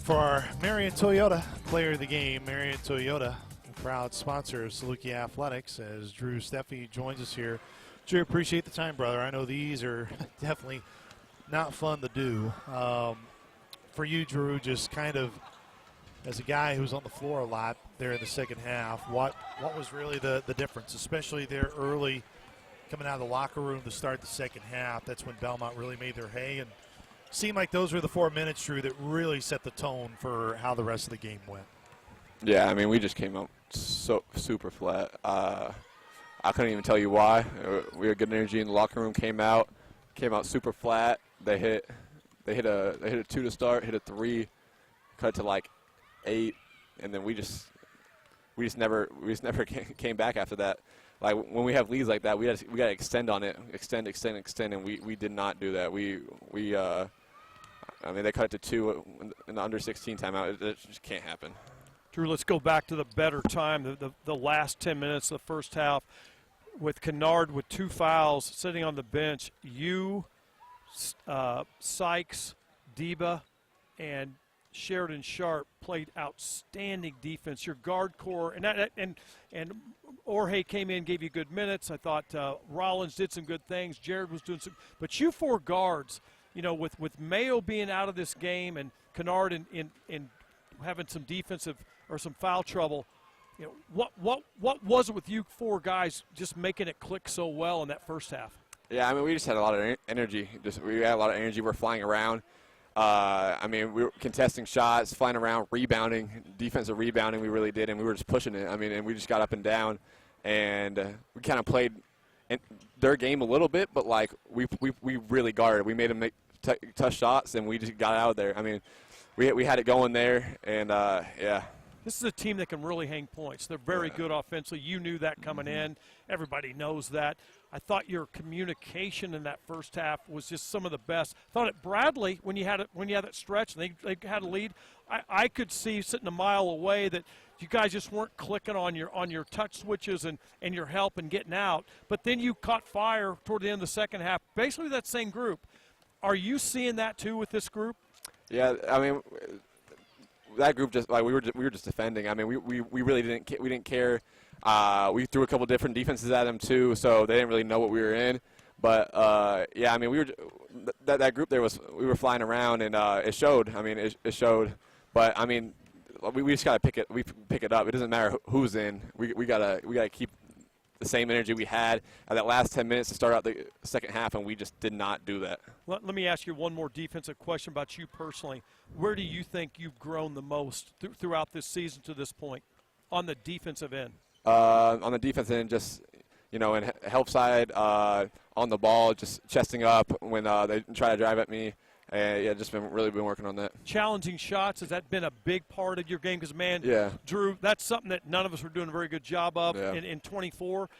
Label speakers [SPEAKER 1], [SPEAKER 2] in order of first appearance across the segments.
[SPEAKER 1] For our Marion Toyota player of the game, Marion Toyota, a proud sponsor of Saluki Athletics, as Drew Steffe joins us here. Drew, appreciate the time, brother. I know these are definitely not fun to do. For you, Drew, just kind of as a guy who's on the floor a lot there in the second half, what was really the difference, especially there early coming out of the locker room to start the second half? That's when Belmont really made their hay, and seemed like those were the 4 minutes, Drew, that really set the tone for how the rest of the game went.
[SPEAKER 2] Yeah, I mean, we just came out so super flat. I couldn't even tell you why. We had good energy in the locker room. Came out super flat. They hit a 2 to start, hit a 3, cut to like 8, and then we just never came back after that. Like when we have leads like that, we got to extend on it, extend, and we did not do that. I mean, they cut it to 2 in the under 16 timeout. It just can't happen.
[SPEAKER 3] Drew, let's go back to the better time, the last 10 minutes of the first half, with Kennard with 2 fouls sitting on the bench. You, Sykes, Deba, and Sheridan Sharp played outstanding defense. Your guard core and Jorge came in, gave you good minutes. I thought Rollins did some good things. Jared was doing some, but you 4 guards, you know, with Mayo being out of this game and Kennard in having some defensive or some foul trouble, you know, what was it with you 4 guys just making it click so well in that first half?
[SPEAKER 2] Yeah, I mean, we just had a lot of energy. We had a lot of energy. We're flying around. I mean, we were contesting shots, flying around, rebounding, defensive rebounding. We really did, and we were just pushing it. I mean, and we just got up and down, and we kind of played their game a little bit, but like we really guarded. We made them make tough shots, and we just got out of there. I mean, we had it going there, and yeah.
[SPEAKER 3] This is a team that can really hang points. They're very good offensively. You knew that coming in. Everybody knows that. I thought your communication in that first half was just some of the best. I thought at Bradley, when you had that stretch and they had a lead, I could see sitting a mile away that you guys just weren't clicking on your touch switches and your help and getting out. But then you caught fire toward the end of the second half, basically that same group. Are you seeing that too with this group?
[SPEAKER 2] Yeah, I mean, that group just like we were just defending. I mean, we really didn't care. We threw a couple different defenses at them too, so they didn't really know what we were in. But yeah, I mean, that group there we were flying around, and it showed. I mean, it showed. But I mean, we just gotta pick it up. It doesn't matter who's in. We gotta keep the same energy we had at that last 10 minutes to start out the second half, and we just did not do that.
[SPEAKER 3] Let me ask you one more defensive question about you personally. Where do you think you've grown the most throughout this season to this point on the defensive end?
[SPEAKER 2] On the defense end, just, you know, in help side, on the ball, just chesting up when they try to drive at me. And, yeah, just really been working on that. Challenging
[SPEAKER 3] shots, has that been a big part of your game? Because, man,
[SPEAKER 2] yeah.
[SPEAKER 3] Drew, that's something that none of us were doing a very good job of in 24.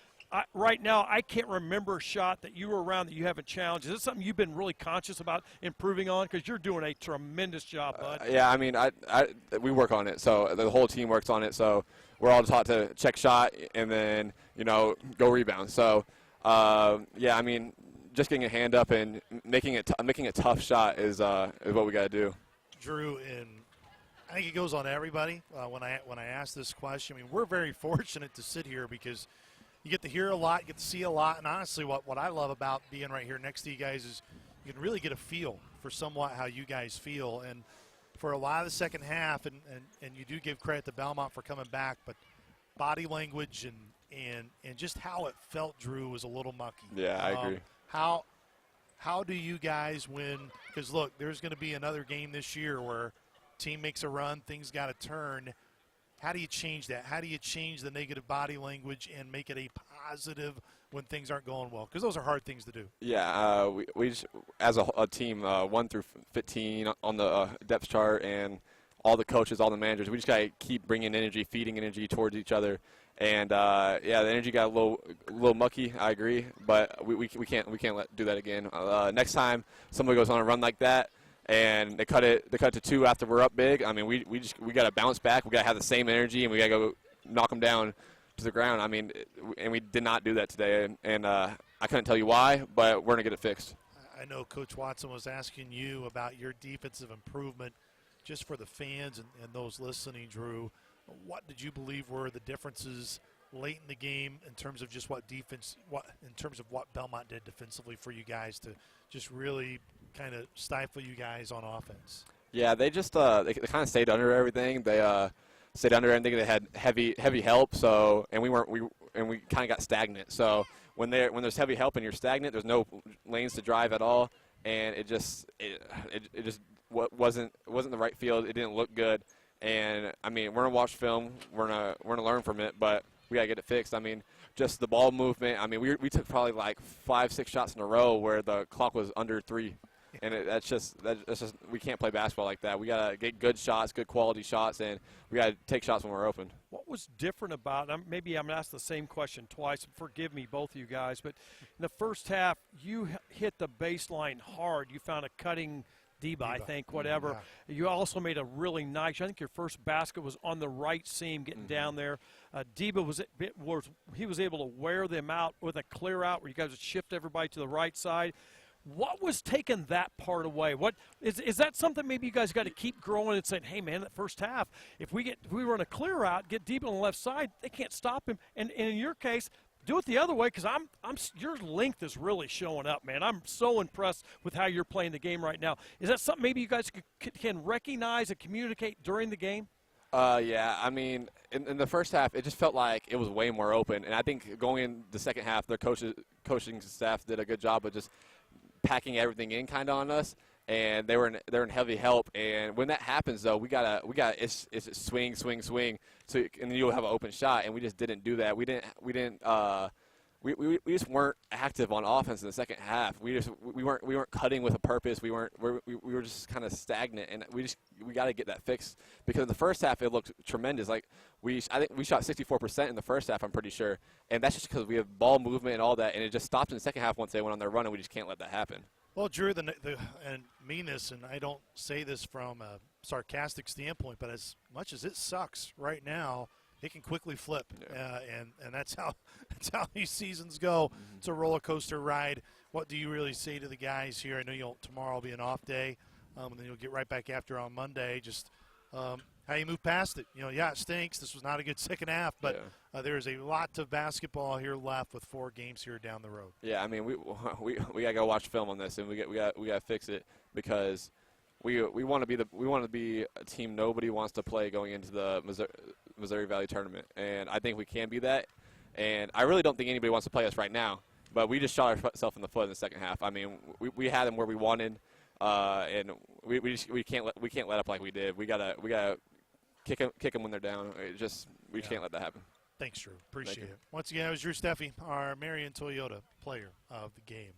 [SPEAKER 3] Right now, I can't remember a shot that you were around that you haven't challenged. Is this something you've been really conscious about improving on? Because you're doing a tremendous job, bud.
[SPEAKER 2] Yeah, I mean, we work on it. So the whole team works on it. So we're all taught to check shot and then, you know, go rebound. So, yeah, I mean, just getting a hand up and making a tough shot is what we got to do.
[SPEAKER 1] Drew, and I think it goes on everybody when I ask this question. I mean, we're very fortunate to sit here because you get to hear a lot, you get to see a lot, and honestly what I love about being right here next to you guys is you can really get a feel for somewhat how you guys feel. And for a lot of the second half, and you do give credit to Belmont for coming back, but body language and just how it felt, Drew, was a little mucky.
[SPEAKER 2] Yeah, I agree.
[SPEAKER 1] How do you guys win? Because, look, there's going to be another game this year where team makes a run, things got to turn. How do you change that? How do you change the negative body language and make it a positive when things aren't going well? Because those are hard things to do.
[SPEAKER 2] Yeah, we just, as a team, 1 through 15 on the depth chart, and all the coaches, all the managers, we just got to keep bringing energy, feeding energy towards each other. And yeah, the energy got a little mucky. I agree, but we can't do that again. Next time somebody goes on a run like that, and they cut it to 2 after we're up big. I mean, we got to bounce back. We got to have the same energy, and we got to go knock them down to the ground. I mean, and we did not do that today, and I couldn't tell you why, but we're gonna get it fixed.
[SPEAKER 1] I know Coach Watson was asking you about your defensive improvement just for the fans and those listening, Drew, what did you believe were the differences late in the game in terms of just what Belmont did defensively for you guys to just really kind of stifle you guys on offense?
[SPEAKER 2] Yeah, they just they kind of stayed under everything. They stayed under everything. They had heavy help, and we kind of got stagnant. So when there's heavy help and you're stagnant, there's no lanes to drive at all, and it just wasn't the right field. It didn't look good, and I mean, we're gonna watch film. We're gonna learn from it, but we gotta get it fixed. I mean, just the ball movement. I mean, we took probably like 5-6 shots in a row where the clock was under 3. And that's just we can't play basketball like that. We gotta get good shots, good quality shots, and we gotta take shots when we're open.
[SPEAKER 3] What was different about? Maybe I'm gonna ask the same question twice. Forgive me, both of you guys. But in the first half, you hit the baseline hard. You found a cutting Deba, I think, whatever. Yeah. You also made a really nice. I think your first basket was on the right seam, getting down there. Deba was able to wear them out with a clear out where you guys would shift everybody to the right side. What was taking that part away? What is that something maybe you guys got to keep growing and saying, hey man, that first half, if we run a clear out, get deep on the left side, they can't stop him. And in your case, do it the other way because your length is really showing up, man. I'm so impressed with how you're playing the game right now. Is that something maybe you guys can recognize and communicate during the game?
[SPEAKER 2] Yeah, I mean, in the first half, it just felt like it was way more open. And I think going in the second half, their coaching staff did a good job of just packing everything in kind of on us, and they're in heavy help. And when that happens, though, we gotta it's swing. So and then you'll have an open shot, and we just didn't do that. We just weren't active on offense in the second half. We weren't cutting with a purpose. We were just kind of stagnant, and we got to get that fixed because in the first half it looked tremendous. Like I think we shot 64% in the first half. I'm pretty sure, and that's just because we have ball movement and all that, and it just stopped in the second half once they went on their run, and we just can't let that happen.
[SPEAKER 1] Well, Drew, and mean this, and I don't say this from a sarcastic standpoint, but as much as it sucks right now, it can quickly flip, and that's how these seasons go. It's a roller coaster ride. What do you really say to the guys here? I know tomorrow will be an off day, and then you'll get right back after on Monday. Just how you move past it. It stinks. This was not a good second half, but there is a lot of basketball here left with 4 games here down the road.
[SPEAKER 2] Yeah, I mean we gotta go watch film on this, and we gotta fix it because we want to be a team nobody wants to play going into the Missouri Valley tournament, and I think we can be that. And I really don't think anybody wants to play us right now, but we just shot ourselves in the foot in the second half. I mean, we had them where we wanted, and we can't let up like we did. We gotta kick them when they're down. We can't let that happen.
[SPEAKER 1] Thanks, Drew. Appreciate it. Once again, it was Drew Steffe, our Marion Toyota player of the game.